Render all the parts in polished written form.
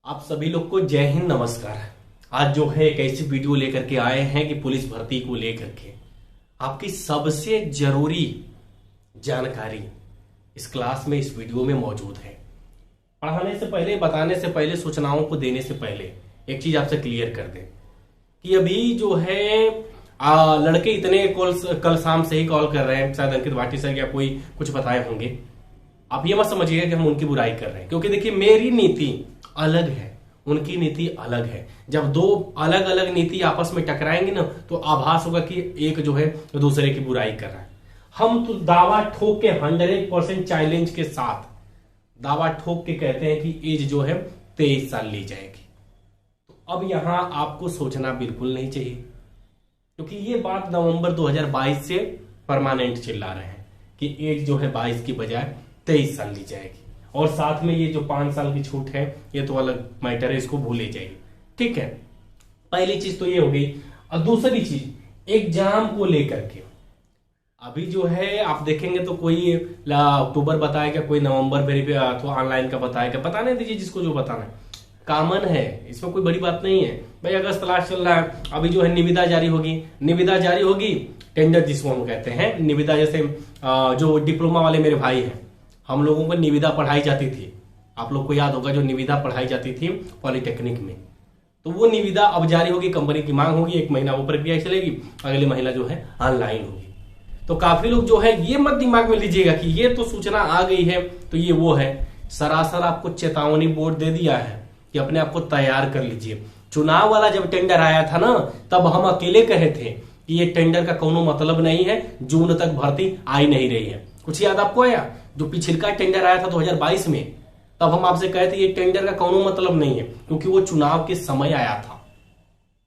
आप सभी लोग को जय हिंद नमस्कार। आज जो है एक ऐसी वीडियो लेकर के आए हैं कि पुलिस भर्ती को लेकर के आपकी सबसे जरूरी जानकारी इस क्लास में इस वीडियो में मौजूद है। पढ़ाने से पहले, बताने से पहले, सूचनाओं को देने से पहले एक चीज आपसे क्लियर कर दें कि अभी जो है लड़के इतने कल शाम से ही कॉल कर रहे हैं, शायद अंकित भाटी सर या कोई कुछ बताए होंगे। आप ये मत समझिएगा कि हम उनकी बुराई कर रहे हैं, क्योंकि देखिए मेरी नीति अलग है, उनकी नीति अलग है। जब दो अलग अलग नीति आपस में टकराएंगे ना तो आभास होगा कि एक जो है दूसरे की बुराई कर रहा है। हम तो दावा ठोक के 100% चैलेंज के साथ दावा ठोक के कहते हैं कि एज जो है 23 साल ली जाएगी। तो अब यहां आपको सोचना बिल्कुल नहीं चाहिए, क्योंकि ये बात नवंबर 2022 से परमानेंट चिल्ला रहे हैं कि एज जो है 22 की बजाय 23 साल ली जाएगी। और साथ में ये जो 5 साल की छूट है ये तो अलग मैटर है, इसको भूले जाइए। ठीक है, पहली चीज तो ये हो गई। और दूसरी चीज एग्जाम को लेकर के अभी जो है आप देखेंगे तो कोई अक्टूबर बताएगा, कोई नवंबर में अथवा ऑनलाइन का बताएगा। बताने दीजिए जिसको जो बताना है, कॉमन है, इसमें कोई बड़ी बात नहीं है भाई। अगस्त लास्ट चल रहा है, अभी जो है निविदा जारी होगी, निविदा जारी होगी, टेंडर जिसको हम कहते हैं निविदा। जैसे जो डिप्लोमा वाले मेरे भाई हैं, हम लोगों को निविदा पढ़ाई जाती थी, आप लोग को याद होगा जो निविदा पढ़ाई जाती थी पॉलिटेक्निक में, तो वो निविदा अब जारी होगी, कंपनी की मांग होगी, 1 महीना वो प्रक्रिया चलेगी, अगले महीना जो है ऑनलाइन होगी। तो काफी लोग जो है ये मत दिमाग में लीजिएगा कि ये तो सूचना आ गई है तो ये वो है। सरासर आपको चेतावनी बोर्ड दे दिया है कि अपने आप को तैयार कर लीजिए। चुनाव वाला जब टेंडर आया था ना, तब हम अकेले कहे थे कि ये टेंडर का कोनो मतलब नहीं है, जून तक भर्ती आई नहीं रही है। कुछ याद आपको आया? जो पिछला टेंडर आया था 2022 में, तब हम आपसे कहे थे ये टेंडर का कोनो मतलब नहीं है, क्योंकि वो चुनाव के समय आया था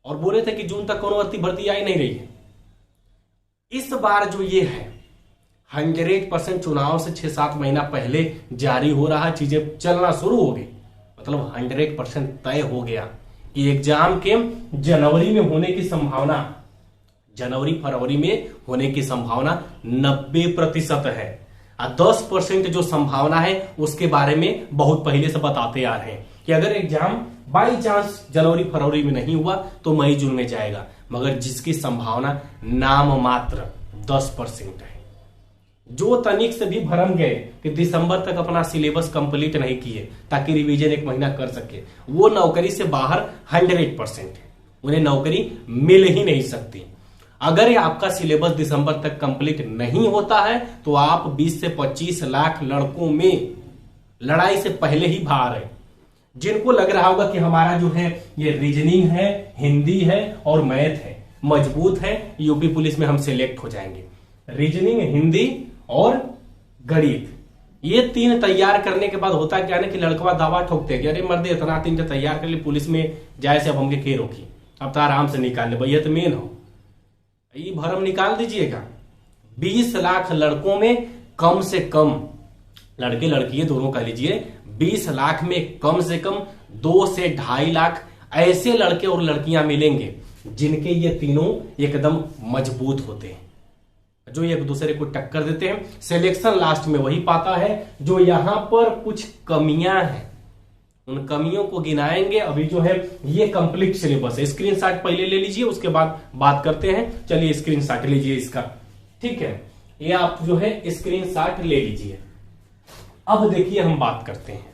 और बोले थे कि जून तक कोनो भर्ती आई नहीं रही है। इस बार जो ये है 100% चुनाव से 6-7 महीना पहले जारी हो रहा, चीजें चलना शुरू हो गई, मतलब 100% तय हो गया कि एग्जाम के जनवरी में होने की संभावना, जनवरी फरवरी में होने की संभावना 90% है। 10% जो संभावना है उसके बारे में बहुत पहले से बताते आ रहे हैं कि अगर एग्जाम बाई चांस जनवरी फरवरी में नहीं हुआ तो मई जून में जाएगा, मगर जिसकी संभावना नाम मात्र 10% है। जो तनिक से भी भरम गए कि दिसंबर तक अपना सिलेबस कंप्लीट नहीं किए ताकि रिवीजन 1 महीना कर सके, वो नौकरी से बाहर 100% है, उन्हें नौकरी मिल ही नहीं सकती। अगर आपका सिलेबस दिसंबर तक कंप्लीट नहीं होता है तो आप 20 से 25 लाख लड़कों में लड़ाई से पहले ही बाहर है। जिनको लग रहा होगा कि हमारा जो है ये रीजनिंग है, हिंदी है और मैथ है, मजबूत है, यूपी पुलिस में हम सिलेक्ट हो जाएंगे। रीजनिंग, हिंदी और गणित, ये 3 तैयार करने के बाद होता क्या ना कि लड़कवा दावा ठोकते हैं कि अरे मर्दे इतना 3 तैयार कर लिए, पुलिस में जाए से अब हमके के रोकी, अब तो आराम से निकाल ले भैया, तो मेन हो ये भरम निकाल दीजिएगा। 20 लाख लड़कों में कम से कम, लड़के लड़कियां दोनों कह लीजिए, 20 लाख में कम से कम 2 से 2.5 लाख ऐसे लड़के और लड़कियां मिलेंगे जिनके ये तीनों एकदम मजबूत होते हैं, जो एक दूसरे को टक्कर देते हैं। सिलेक्शन लास्ट में वही पाता है जो यहां पर कुछ कमियां हैं, उन कमियों को गिनाएंगे। अभी जो है ये कंप्लीट सिलेबस है, स्क्रीनशॉट पहले ले लीजिए, उसके बाद बात करते हैं। चलिए स्क्रीनशॉट लीजिए इसका, ठीक है, ये आप जो है स्क्रीनशॉट ले लीजिए। अब देखिए हम बात करते हैं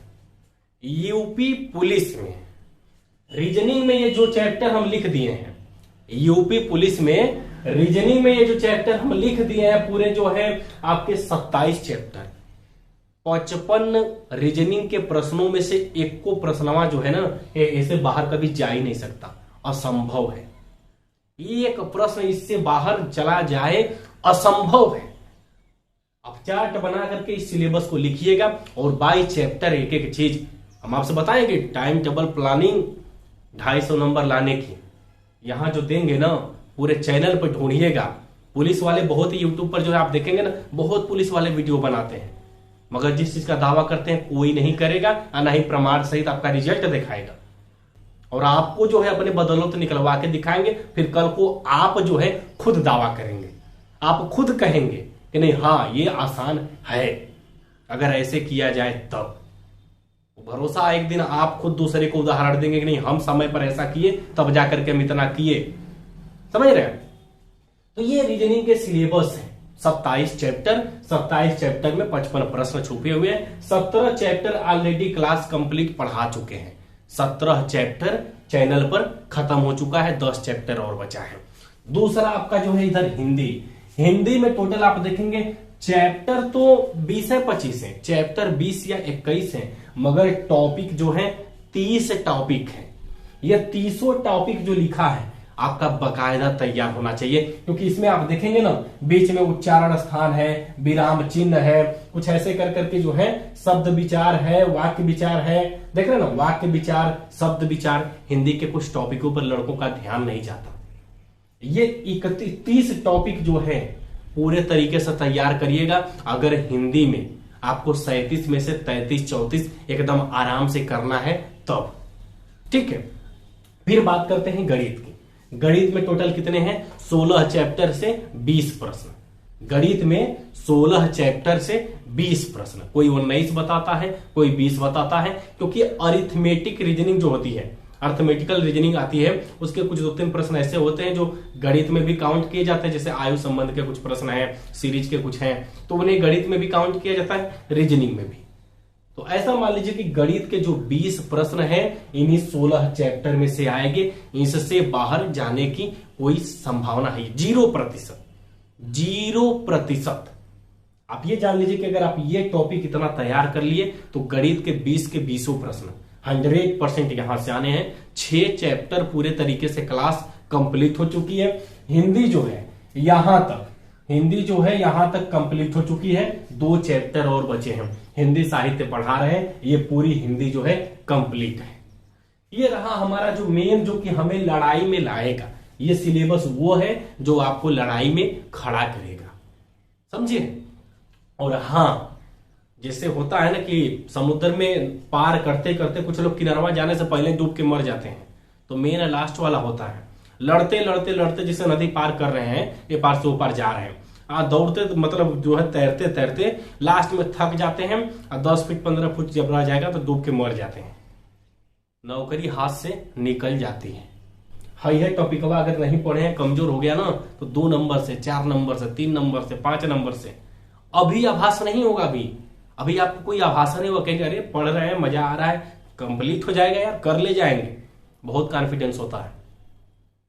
यूपी पुलिस में रीजनिंग में ये जो चैप्टर हम लिख दिए हैं, यूपी पुलिस में रीजनिंग में ये जो चैप्टर हम लिख दिए हैं पूरे जो है आपके 27 चैप्टर, 55 रीजनिंग के प्रश्नों में से एक को प्रश्नवा जो है ना ऐसे बाहर कभी जा ही नहीं सकता, असंभव है। एक प्रश्न इससे बाहर चला जाए असंभव है। आप चार्ट बना करके इस सिलेबस को लिखिएगा और बाई चैप्टर एक एक चीज हम आपसे बताएंगे। टाइम टेबल प्लानिंग 250 नंबर लाने की यहां जो देंगे ना, पूरे चैनल पर ढूंढिएगा। पुलिस वाले बहुत ही यूट्यूब पर जो है आप देखेंगे ना, बहुत पुलिस वाले वीडियो बनाते हैं, मगर जिस चीज का दावा करते हैं कोई नहीं करेगा और ना ही प्रमाण सहित आपका रिजल्ट दिखाएगा, और आपको जो है अपने बदौलत निकलवा के दिखाएंगे। फिर कल को आप जो है खुद दावा करेंगे, आप खुद कहेंगे कि नहीं हाँ ये आसान है, अगर ऐसे किया जाए तब। भरोसा एक दिन आप खुद दूसरे को उदाहरण देंगे कि नहीं हम समय पर ऐसा किए तब जाकर के हम इतना किए, समझ रहे हैं। तो ये रीजनिंग के सिलेबस है 27 चैप्टर में 55 प्रश्न छुपे हुए हैं। 17 चैप्टर ऑलरेडी क्लास कंप्लीट पढ़ा चुके हैं। 17 चैप्टर चैनल पर खत्म हो चुका है, 10 चैप्टर और बचा है। दूसरा आपका जो है इधर हिंदी में टोटल आप देखेंगे चैप्टर तो 20 है 25 है, चैप्टर 20 या 21 है, मगर टॉपिक जो है 30 टॉपिक है। ये 30 टॉपिक जो लिखा है आपका बकायदा तैयार होना चाहिए, क्योंकि इसमें आप देखेंगे ना बीच में उच्चारण स्थान है, विराम चिन्ह है, कुछ ऐसे कर करके जो है शब्द विचार है, वाक्य विचार है, देख रहे ना वाक्य विचार, शब्द विचार। हिंदी के कुछ टॉपिकों पर लड़कों का ध्यान नहीं जाता। ये 31 टॉपिक जो है पूरे तरीके से तैयार करिएगा। अगर हिंदी में आपको 37 में से 33-34 एकदम आराम से करना है तब, ठीक है। फिर बात करते हैं गणित की। गणित में टोटल कितने हैं? 16 चैप्टर से 20 प्रश्न। गणित में 16 चैप्टर से 20 प्रश्न, कोई 19 बताता है, कोई 20 बताता है, क्योंकि अरिथमेटिक रीजनिंग जो होती है, अर्थमेटिकल रीजनिंग आती है, उसके कुछ 2-3 प्रश्न ऐसे होते हैं जो गणित में भी काउंट किए जाते हैं, जैसे आयु संबंध के कुछ प्रश्न हैं, सीरीज के कुछ हैं, तो उन्हें गणित में भी काउंट किया जाता है, रीजनिंग में भी। तो ऐसा मान लीजिए कि गणित के जो 20 प्रश्न हैं इन्हीं 16 चैप्टर में से आएंगे। इससे बाहर जाने की कोई संभावना है 0%। 0%। आप ये जान लीजिए कि अगर आप ये टॉपिक इतना तैयार कर लिए तो गणित के 20 के 20 प्रश्न 100% यहां से आने हैं। 6 चैप्टर पूरे तरीके से क्लास कंप्लीट हो चुकी है। हिंदी जो है यहां तक कंप्लीट हो चुकी है। 2 चैप्टर और बचे हैं। हिंदी साहित्य पढ़ा रहे हैं, ये पूरी हिंदी जो है कंप्लीट है। ये रहा हमारा जो मेन, जो कि हमें लड़ाई में लाएगा। ये सिलेबस वो है जो आपको लड़ाई में खड़ा करेगा, समझिए। और हाँ, जैसे होता है ना कि समुद्र में पार करते करते कुछ लोग किनारवा जाने से पहले डूब के मर जाते हैं, तो मेन लास्ट वाला होता है लड़ते लड़ते लड़ते, जैसे नदी पार कर रहे हैं, ये पार से ऊपर जा रहे हैं, दौड़ते मतलब जो है तैरते तैरते लास्ट में थक जाते हैं और 10 फीट 15 फुट जब रह जाएगा तो डूब के मर जाते हैं, नौकरी हाथ से निकल जाती है। है टॉपिक अगर नहीं पढ़े हैं, कमजोर हो गया ना, तो 2 नंबर से 4 नंबर से 3 नंबर से 5 नंबर से अभी आभास नहीं होगा। अभी आपको कोई आभास नहीं होगा, कहेंगे अरे पढ़ रहे हैं, मजा आ रहा है, कंप्लीट हो जाएगा यार, कर ले जाएंगे, बहुत कॉन्फिडेंस होता है।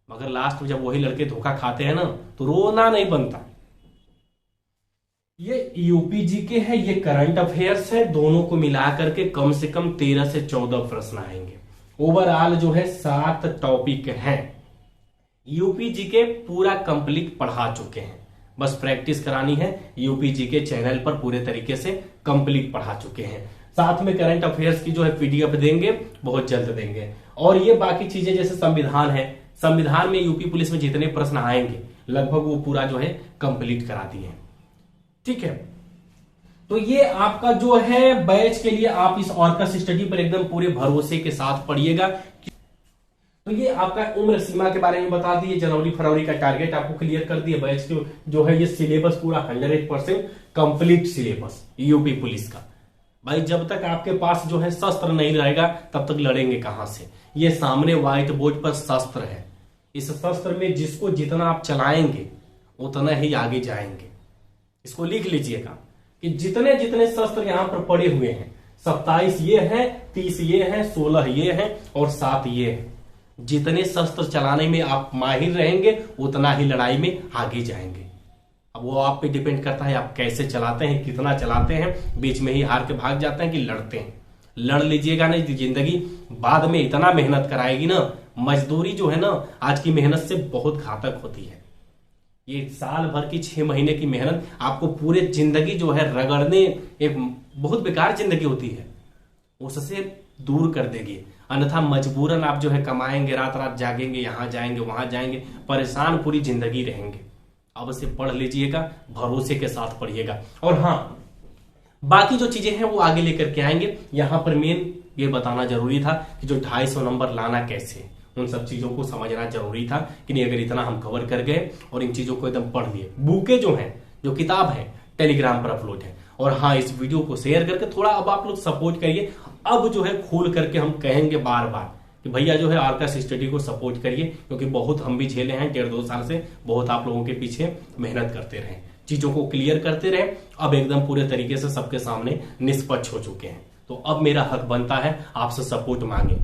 मगर लास्ट में जब वही लड़के धोखा खाते हैं ना, तो रोना नहीं बनता। ये यूपीजीके है, ये करंट अफेयर्स है, दोनों को मिलाकर के कम से कम 13 से 14 प्रश्न आएंगे। ओवरऑल जो है 7 टॉपिक हैं। यूपीजीके पूरा कंप्लीट पढ़ा चुके हैं, बस प्रैक्टिस करानी है। यूपीजीके चैनल पर पूरे तरीके से कंप्लीट पढ़ा चुके हैं। साथ में करंट अफेयर्स की जो है पीडीएफ देंगे, बहुत जल्द देंगे। और ये बाकी चीजें जैसे संविधान है, संविधान में यूपी पुलिस में जितने प्रश्न आएंगे लगभग वो पूरा जो है कंप्लीट करा दिए, ठीक है। तो ये आपका जो है बैच के लिए आप इस ऑर्कस स्टडी पर एकदम पूरे भरोसे के साथ पढ़िएगा। तो ये आपका उम्र सीमा के बारे में बता दिए, जनवरी फरवरी का टारगेट आपको क्लियर कर दिए। बैच जो है ये सिलेबस पूरा 100% कंप्लीट सिलेबस यूपी पुलिस का। भाई जब तक आपके पास जो है शस्त्र नहीं रहेगा तब तक लड़ेंगे कहां से। ये सामने व्हाइट बोर्ड पर शस्त्र है, इस शस्त्र में जिसको जितना आप चलाएंगे उतना ही आगे जाएंगे। इसको लिख लीजिएगा कि जितने जितने शस्त्र यहां पर पड़े हुए हैं, 27 ये हैं, 30 ये हैं, 16 ये हैं और 7 ये हैं। जितने शस्त्र चलाने में आप माहिर रहेंगे उतना ही लड़ाई में आगे जाएंगे। अब वो आप पे डिपेंड करता है आप कैसे चलाते हैं, कितना चलाते हैं, बीच में ही हार के भाग जाते हैं कि लड़ते हैं। लड़ लीजिएगा नहीं, जिंदगी बाद में इतना मेहनत कराएगी ना। मजदूरी जो है ना आज की मेहनत से बहुत घातक होती है। ये साल भर की 6 महीने की मेहनत आपको पूरे जिंदगी जो है रगड़ने, एक बहुत बेकार जिंदगी होती है, उससे दूर कर देगी। अन्यथा मजबूरन आप जो है कमाएंगे, रात रात जागेंगे, यहां जाएंगे वहां जाएंगे, परेशान पूरी जिंदगी रहेंगे। अब से पढ़ लीजिएगा, भरोसे के साथ पढ़िएगा। और हाँ, बाकी जो चीजें हैं वो आगे लेकर के आएंगे। यहां पर मेन ये बताना जरूरी था कि जो 250 नंबर लाना कैसे, उन सब चीजों को समझना जरूरी था कि नहीं। अगर इतना हम कवर कर गए और इन चीजों को एकदम पढ़ लिए, बुकें जो है, जो किताब है टेलीग्राम पर अपलोड है। और हाँ, इस वीडियो को शेयर करके थोड़ा अब आप लोग सपोर्ट करिए। अब जो है खोल करके हम कहेंगे बार बार कि भैया जो है आर्काश स्टडी को सपोर्ट करिए, क्योंकि बहुत हम भी झेले हैं 1.5-2 साल से, बहुत आप लोगों के पीछे मेहनत करते रहे, चीजों को क्लियर करते रहे, अब एकदम पूरे तरीके से सबके सामने निष्पक्ष हो चुके हैं। तो अब मेरा हक बनता है आपसे सपोर्ट मांगे।